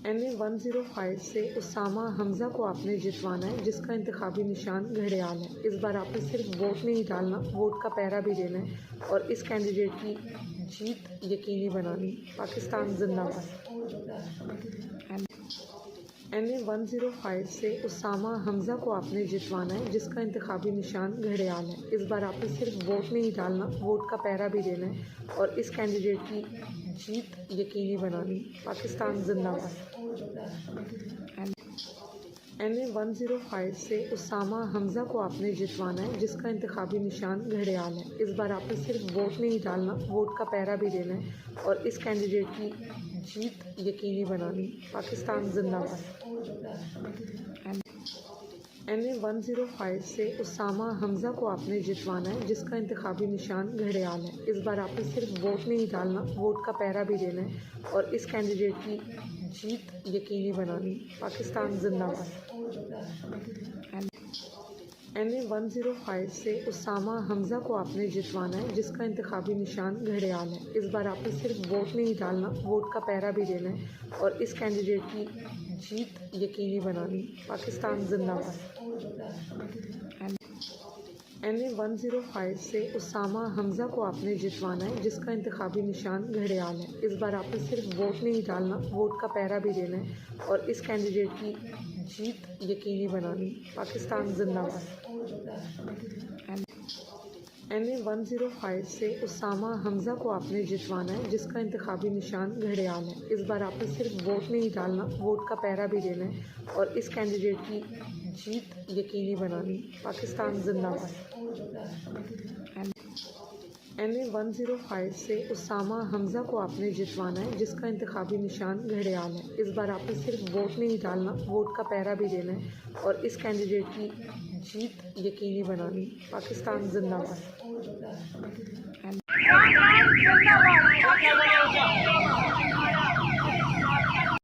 NA-105 سے اسامہ حمزہ کو آپ نے جتوانا ہے، جس کا انتخابی نشان گھڑیال ہے۔ اس بار آپ نے صرف ووٹ نہیں ڈالنا، ووٹ کا پہرا بھی دینا ہے اور اس کینڈیڈیٹ کی جیت یقینی بنانی۔ پاکستان زندہ باد۔ NA-105 سے اسامہ حمزہ کو آپ نے جتوانا ہے، جس کا انتخابی نشان گھڑیال ہے۔ اس بار آپ نے صرف ووٹ نہیں ڈالنا، ووٹ کا پہرا بھی دینا ہے اور اس کینڈیڈیٹ کی جیت یقینی بنانی۔ پاکستان زندہ باد۔ NA-105 سے اسامہ حمزہ کو آپ نے جتوانا ہے، جس کا انتخابی نشان گھڑیال ہے۔ اس بار آپ نے صرف ووٹ نہیں ڈالنا، ووٹ کا پہرا بھی دینا ہے اور اس کینڈیڈیٹ کی جیت یقینی بنانی۔ پاکستان زندہ باد۔ NA-105 سے اسامہ حمزہ کو آپ نے جتوانا ہے، جس کا انتخابی نشان گھڑیال ہے۔ اس بار آپ نے صرف ووٹ نہیں ڈالنا، ووٹ کا پہرا بھی دینا ہے اور اس کینڈیڈیٹ کی جیت یقینی بنانی۔ پاکستان زندہ باد۔ NA-105 سے اسامہ حمزہ کو آپ نے جتوانا ہے، جس کا انتخابی نشان گھڑیال ہے۔ اس بار آپ نے صرف ووٹ نہیں ڈالنا، ووٹ کا پہرا بھی دینا ہے اور اس کینڈیڈیٹ کی جیت یقینی بنانی۔ پاکستان زندہ باد۔ NA-105 سے اسامہ حمزہ کو آپ نے جتوانا ہے، جس کا انتخابی نشان گھڑیال ہے۔ اس بار آپ نے صرف ووٹ نہیں ڈالنا، ووٹ کا پہرا بھی دینا ہے اور اس کینڈیڈیٹ کی جیت یقینی بنانی۔ پاکستان زندہ باد۔ NA-105 سے اسامہ حمزہ کو آپ نے جتوانا ہے، جس کا انتخابی نشان گھڑیال ہے۔ اس بار آپ نے صرف ووٹ نہیں ڈالنا، ووٹ کا پہرا بھی دینا ہے اور اس کینڈیڈیٹ کی جیت یقینی بنانی۔ پاکستان زندہ باد۔ NA-105 سے اسامہ حمزہ کو آپ نے جتوانا ہے، جس کا انتخابی نشان گھڑیال ہے۔ اس بار آپ نے صرف ووٹ نہیں ڈالنا، ووٹ کا پہرا بھی دینا ہے اور اس کینڈیڈیٹ کی جیت یقینی بنانی۔ پاکستان زندہ باد۔